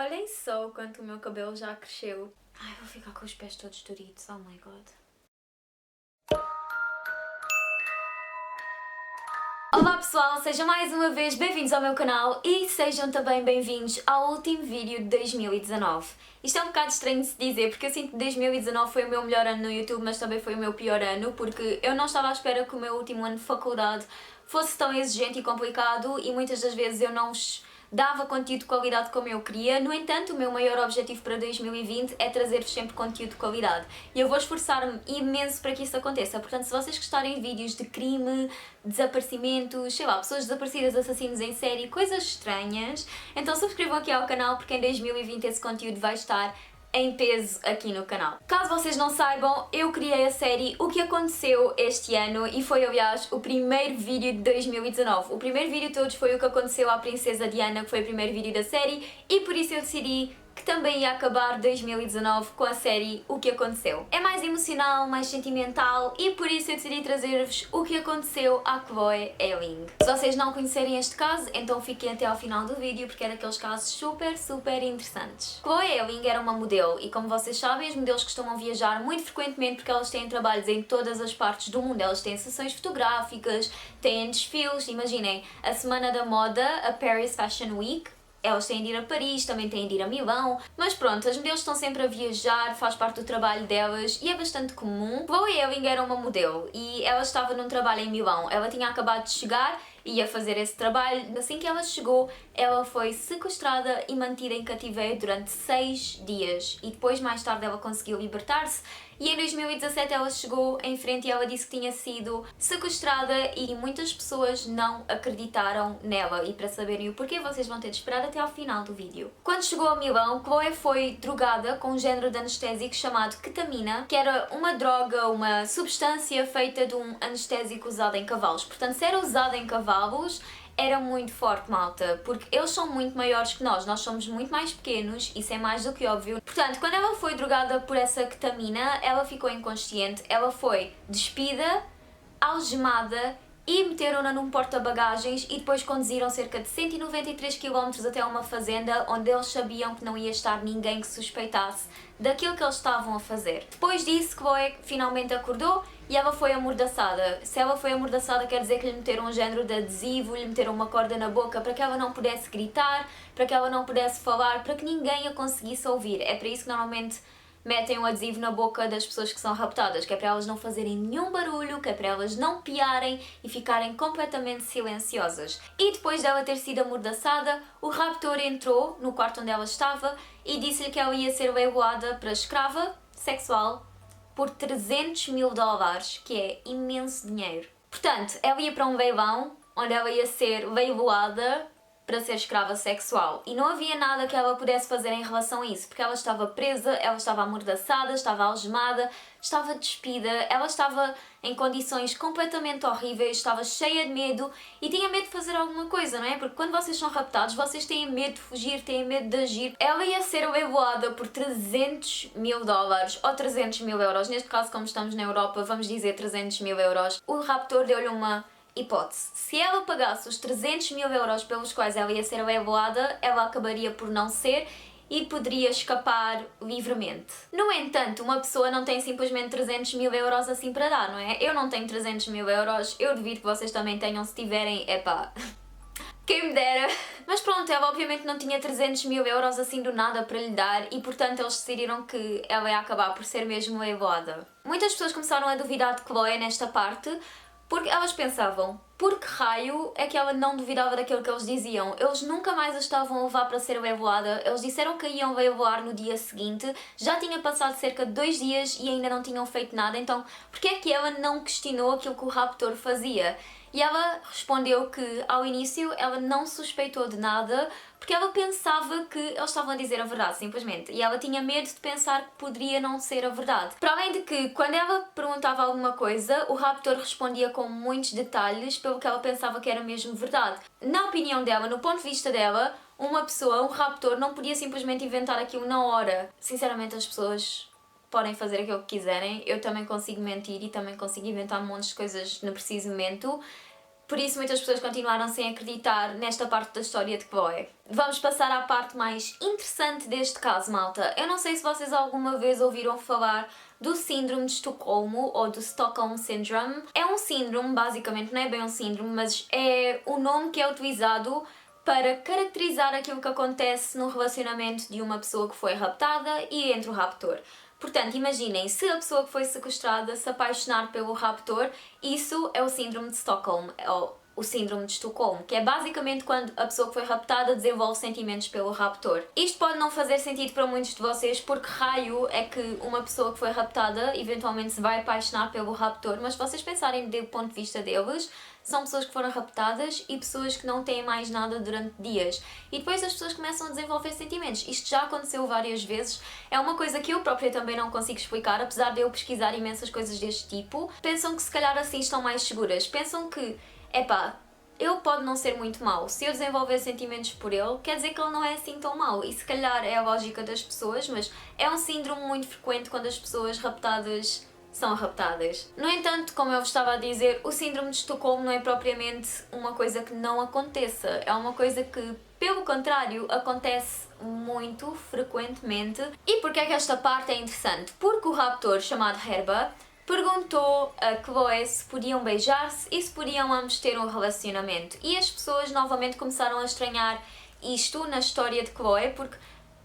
Olhem só o quanto o meu cabelo já cresceu. Ai, vou ficar com os pés todos duritos, oh my god. Olá pessoal, sejam mais uma vez bem-vindos ao meu canal e sejam também bem-vindos ao último vídeo de 2019. Isto é um bocado estranho de se dizer porque eu sinto que 2019 foi o meu melhor ano no YouTube, mas também foi o meu pior ano porque eu não estava à espera que o meu último ano de faculdade fosse tão exigente e complicado e muitas das vezes eu não dava conteúdo de qualidade como eu queria. No entanto, o meu maior objetivo para 2020 é trazer-vos sempre conteúdo de qualidade e eu vou esforçar-me imenso para que isso aconteça. Portanto, se vocês gostarem de vídeos de crime, desaparecimentos, sei lá, pessoas desaparecidas, assassinos em série, coisas estranhas, então subscrevam aqui ao canal porque em 2020 esse conteúdo vai estar em peso aqui no canal. Caso vocês não saibam, eu criei a série O que Aconteceu este ano e foi, aliás, o primeiro vídeo de 2019. O primeiro vídeo de todos foi o que aconteceu à Princesa Diana, que foi o primeiro vídeo da série, e por isso eu decidi que também ia acabar 2019 com a série O que Aconteceu. É mais emocional, mais sentimental e por isso eu decidi trazer-vos o que aconteceu à Chloe Ewing. Se vocês não conhecerem este caso, então fiquem até ao final do vídeo porque é daqueles casos super interessantes. Chloe Ewing era uma modelo e como vocês sabem, os modelos costumam viajar muito frequentemente porque elas têm trabalhos em todas as partes do mundo. Elas têm sessões fotográficas, têm desfiles, imaginem, a Semana da Moda, a Paris Fashion Week, elas têm de ir a Paris, também têm de ir a Milão, mas pronto, as modelos estão sempre a viajar, faz parte do trabalho delas e é bastante comum. Chloe Ewing era uma modelo e ela estava num trabalho em Milão, ela tinha acabado de chegar e ia fazer esse trabalho. Assim que ela chegou, ela foi sequestrada e mantida em cativeiro durante 6 dias e depois mais tarde ela conseguiu libertar-se. E em 2017 ela chegou em frente e ela disse que tinha sido sequestrada e muitas pessoas não acreditaram nela. E para saberem o porquê, vocês vão ter de esperar até ao final do vídeo. Quando chegou a Milão, Chloe foi drogada com um género de anestésico chamado ketamina, que era uma droga, uma substância feita de um anestésico usado em cavalos. Portanto, se era usado em cavalos, era muito forte, malta, porque eles são muito maiores que nós somos muito mais pequenos, isso é mais do que óbvio. Portanto, quando ela foi drogada por essa ketamina, ela ficou inconsciente, ela foi despida, algemada e meteram-na num porta-bagagens e depois conduziram cerca de 193 km até uma fazenda onde eles sabiam que não ia estar ninguém que suspeitasse daquilo que eles estavam a fazer. Depois disso, Chloe finalmente acordou e ela foi amordaçada. Se ela foi amordaçada quer dizer que lhe meteram um género de adesivo, lhe meteram uma corda na boca para que ela não pudesse gritar, para que ela não pudesse falar, para que ninguém a conseguisse ouvir. É para isso que normalmente metem um adesivo na boca das pessoas que são raptadas, que é para elas não fazerem nenhum barulho, que é para elas não piarem e ficarem completamente silenciosas. E depois dela ter sido amordaçada, o raptor entrou no quarto onde ela estava e disse-lhe que ela ia ser leiloada para escrava sexual por 300 mil dólares, que é imenso dinheiro. Portanto, ela ia para um leilão onde ela ia ser leiloada para ser escrava sexual e não havia nada que ela pudesse fazer em relação a isso, porque ela estava presa, ela estava amordaçada, estava algemada, estava despida, ela estava em condições completamente horríveis, estava cheia de medo e tinha medo de fazer alguma coisa, não é? Porque quando vocês são raptados, vocês têm medo de fugir, têm medo de agir. Ela ia ser leiloada por 300 mil dólares ou 300 mil euros, neste caso como estamos na Europa, vamos dizer 300 mil euros. O raptor deu-lhe uma hipótese. Se ela pagasse os 300 mil euros pelos quais ela ia ser leiloada, ela acabaria por não ser e poderia escapar livremente. No entanto, uma pessoa não tem simplesmente 300 mil euros assim para dar, não é? Eu não tenho 300 mil euros, eu devido que vocês também tenham, se tiverem, epá, quem me dera. Mas pronto, ela obviamente não tinha 300 mil euros assim do nada para lhe dar e portanto eles decidiram que ela ia acabar por ser mesmo leiloada. Muitas pessoas começaram a duvidar de Chloe nesta parte, porque elas pensavam, por que raio é que ela não duvidava daquilo que eles diziam? Eles nunca mais a estavam a levar para ser leiloada, eles disseram que a iam leiloar no dia seguinte, já tinha passado cerca de 2 dias e ainda não tinham feito nada, então porque é que ela não questionou aquilo que o raptor fazia? E ela respondeu que, ao início, ela não suspeitou de nada porque ela pensava que eles estavam a dizer a verdade, simplesmente. E ela tinha medo de pensar que poderia não ser a verdade. Para além de que, quando ela perguntava alguma coisa, o raptor respondia com muitos detalhes pelo que ela pensava que era mesmo verdade. Na opinião dela, no ponto de vista dela, uma pessoa, um raptor, não podia simplesmente inventar aquilo na hora. Sinceramente, as pessoas podem fazer aquilo que quiserem, eu também consigo mentir e também consigo inventar montes de coisas no preciso momento, Por isso muitas pessoas continuaram sem acreditar nesta parte da história de Chloe. Vamos passar à parte mais interessante deste caso, malta. Eu não sei se vocês alguma vez ouviram falar do síndrome de Estocolmo ou do Stockholm Syndrome. É um síndrome, basicamente, não é bem um síndrome, mas é o nome que é utilizado para caracterizar aquilo que acontece no relacionamento de uma pessoa que foi raptada e entre o raptor. Portanto, imaginem, se a pessoa que foi sequestrada se apaixonar pelo raptor, isso é o síndrome de Stockholm, ou o síndrome de Estocolmo, que é basicamente quando a pessoa que foi raptada desenvolve sentimentos pelo raptor. Isto pode não fazer sentido para muitos de vocês, porque raio é que uma pessoa que foi raptada eventualmente se vai apaixonar pelo raptor, mas se vocês pensarem do ponto de vista deles, são pessoas que foram raptadas e pessoas que não têm mais nada durante dias. E depois as pessoas começam a desenvolver sentimentos. Isto já aconteceu várias vezes. É uma coisa que eu própria também não consigo explicar, apesar de eu pesquisar imensas coisas deste tipo. Pensam que se calhar assim estão mais seguras. Pensam que, epá, ele pode não ser muito mau. Se eu desenvolver sentimentos por ele, quer dizer que ele não é assim tão mau. E se calhar é a lógica das pessoas, mas é um síndrome muito frequente quando as pessoas raptadas são raptadas. No entanto, como eu vos estava a dizer, o síndrome de Estocolmo não é propriamente uma coisa que não aconteça. É uma coisa que, pelo contrário, acontece muito frequentemente. E porquê é que esta parte é interessante? Porque o raptor, chamado Herba, perguntou a Chloe se podiam beijar-se e se podiam ambos ter um relacionamento. E as pessoas novamente começaram a estranhar isto na história de Chloe, porque,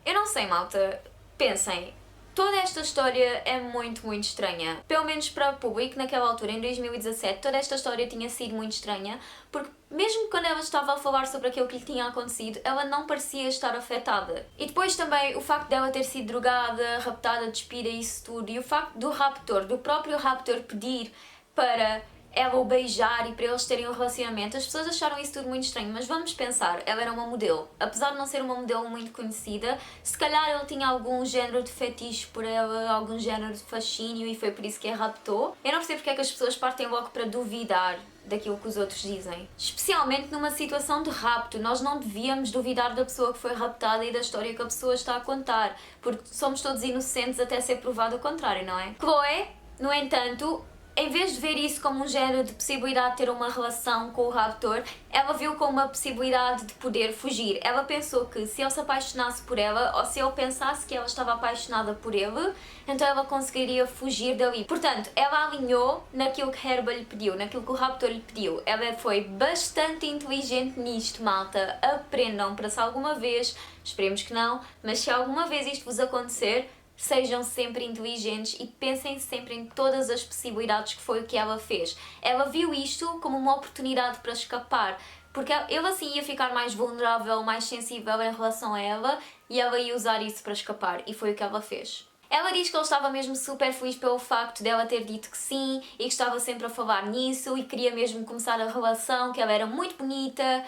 eu não sei, malta, pensem, toda esta história é muito, muito estranha. Pelo menos para o público, naquela altura, em 2017, toda esta história tinha sido muito estranha, porque mesmo quando ela estava a falar sobre aquilo que lhe tinha acontecido, ela não parecia estar afetada. E depois também o facto dela ter sido drogada, raptada, despida e isso tudo, e o facto do raptor, do próprio raptor pedir para ela o beijar e para eles terem um relacionamento, as pessoas acharam isso tudo muito estranho, mas vamos pensar, ela era uma modelo. Apesar de não ser uma modelo muito conhecida, se calhar ele tinha algum género de fetiche por ela, algum género de fascínio e foi por isso que a raptou. Eu não percebo porque é que as pessoas partem logo para duvidar daquilo que os outros dizem. Especialmente numa situação de rapto, nós não devíamos duvidar da pessoa que foi raptada e da história que a pessoa está a contar, porque somos todos inocentes até ser provado o contrário, não é? Chloe, no entanto, em vez de ver isso como um género de possibilidade de ter uma relação com o raptor, ela viu como uma possibilidade de poder fugir. Ela pensou que se ele se apaixonasse por ela, ou se ele pensasse que ela estava apaixonada por ele, então ela conseguiria fugir dali. Portanto, ela alinhou naquilo que Herba lhe pediu, naquilo que o raptor lhe pediu. Ela foi bastante inteligente nisto, malta. Aprendam para se alguma vez, esperemos que não, mas se alguma vez isto vos acontecer, sejam sempre inteligentes e pensem sempre em todas as possibilidades que foi o que ela fez. Ela viu isto como uma oportunidade para escapar, porque ele assim ia ficar mais vulnerável, mais sensível em relação a ela e ela ia usar isso para escapar e foi o que ela fez. Ela diz que ele estava mesmo super feliz pelo facto dela ter dito que sim e que estava sempre a falar nisso e queria mesmo começar a relação, que ela era muito bonita.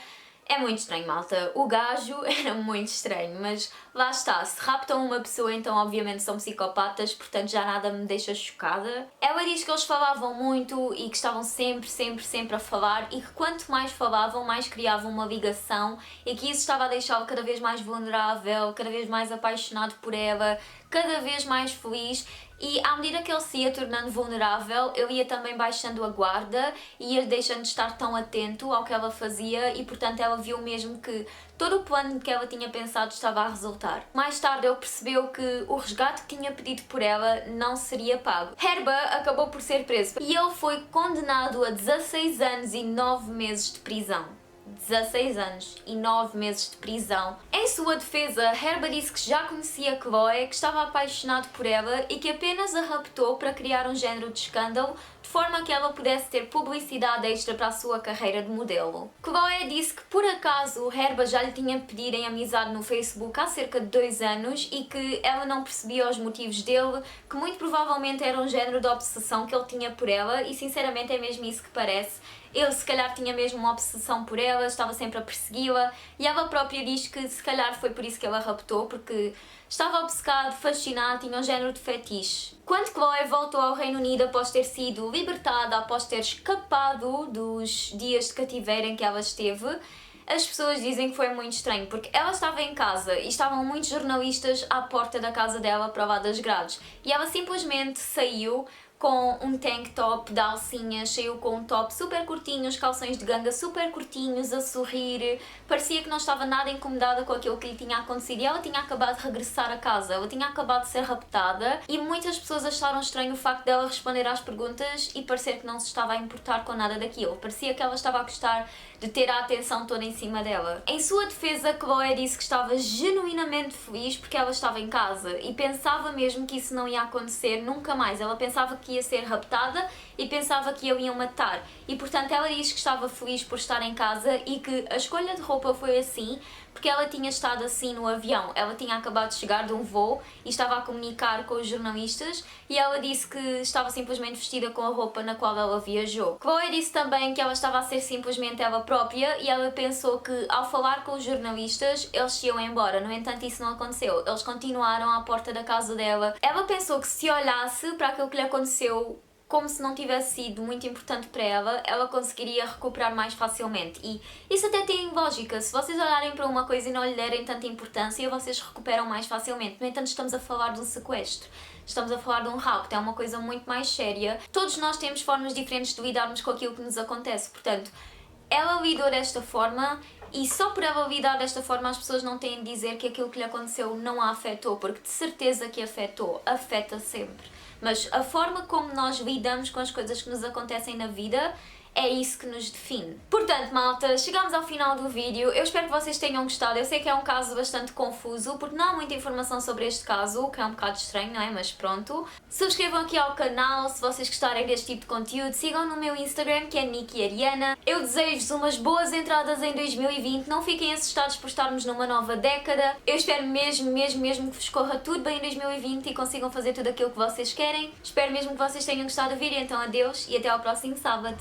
É muito estranho, malta. O gajo era muito estranho, mas lá está. Se raptam uma pessoa, então obviamente são psicopatas, portanto já nada me deixa chocada. Ela diz que eles falavam muito e que estavam sempre a falar e que quanto mais falavam, mais criavam uma ligação e que isso estava a deixá-lo cada vez mais vulnerável, cada vez mais apaixonado por ela, cada vez mais feliz. E à medida que ele se ia tornando vulnerável, ele ia também baixando a guarda e ia deixando de estar tão atento ao que ela fazia e portanto ela viu mesmo que todo o plano que ela tinha pensado estava a resultar. Mais tarde ele percebeu que o resgate que tinha pedido por ela não seria pago. Herba acabou por ser preso e ele foi condenado a 16 anos e 9 meses de prisão. 16 anos e 9 meses de prisão. Em sua defesa, Herba disse que já conhecia Chloe, que estava apaixonado por ela e que apenas a raptou para criar um género de escândalo, de forma que ela pudesse ter publicidade extra para a sua carreira de modelo. Chloe disse que por acaso Herba já lhe tinha pedido em amizade no Facebook há cerca de 2 anos e que ela não percebia os motivos dele, que muito provavelmente era um género de obsessão que ele tinha por ela e sinceramente é mesmo isso que parece. Ele se calhar tinha mesmo uma obsessão por ela, estava sempre a persegui-la e ela própria diz que se calhar foi por isso que ela a raptou, porque estava obcecado, fascinado, tinha um género de fetiche. Quando Chloe voltou ao Reino Unido após ter sido libertada, após ter escapado dos dias de cativeiro em que ela esteve, as pessoas dizem que foi muito estranho, porque ela estava em casa e estavam muitos jornalistas à porta da casa dela para lá das grades e ela simplesmente saiu com um tank top de alcinhas, saiu com um top super curtinho, os calções de ganga super curtinhos, a sorrir, parecia que não estava nada incomodada com aquilo que lhe tinha acontecido e ela tinha acabado de regressar a casa, ela tinha acabado de ser raptada e muitas pessoas acharam estranho o facto dela responder às perguntas e parecer que não se estava a importar com nada daquilo, parecia que ela estava a gostar de ter a atenção toda em cima dela. Em sua defesa, Chloe disse que estava genuinamente feliz porque ela estava em casa e pensava mesmo que isso não ia acontecer nunca mais. Ela pensava que ia ser raptada e pensava que a iam matar e portanto ela disse que estava feliz por estar em casa e que a escolha de roupa foi assim porque ela tinha estado assim no avião. Ela tinha acabado de chegar de um voo e estava a comunicar com os jornalistas e ela disse que estava simplesmente vestida com a roupa na qual ela viajou. Chloe disse também que ela estava a ser simplesmente ela própria e ela pensou que ao falar com os jornalistas eles se iam embora. No entanto, isso não aconteceu. Eles continuaram à porta da casa dela. Ela pensou que se olhasse para aquilo que lhe aconteceu como se não tivesse sido muito importante para ela, ela conseguiria recuperar mais facilmente. E isso até tem lógica. Se vocês olharem para uma coisa e não lhe derem tanta importância, vocês recuperam mais facilmente. No entanto, estamos a falar de um sequestro. Estamos a falar de um rapto, é uma coisa muito mais séria. Todos nós temos formas diferentes de lidarmos com aquilo que nos acontece. Portanto, ela lidou desta forma e só por ela lidar desta forma as pessoas não têm de dizer que aquilo que lhe aconteceu não a afetou, porque de certeza que afetou, afeta sempre. Mas a forma como nós lidamos com as coisas que nos acontecem na vida é isso que nos define. Portanto, malta, chegamos ao final do vídeo. Eu espero que vocês tenham gostado. Eu sei que é um caso bastante confuso, porque não há muita informação sobre este caso, o que é um bocado estranho, não é? Mas pronto. Subscrevam aqui ao canal se vocês gostarem deste tipo de conteúdo. Sigam no meu Instagram, que é Nikki Ariana. Eu desejo-vos umas boas entradas em 2020. Não fiquem assustados por estarmos numa nova década. Eu espero mesmo que vos corra tudo bem em 2020 e consigam fazer tudo aquilo que vocês querem. Espero mesmo que vocês tenham gostado do vídeo. Então, adeus e até ao próximo sábado.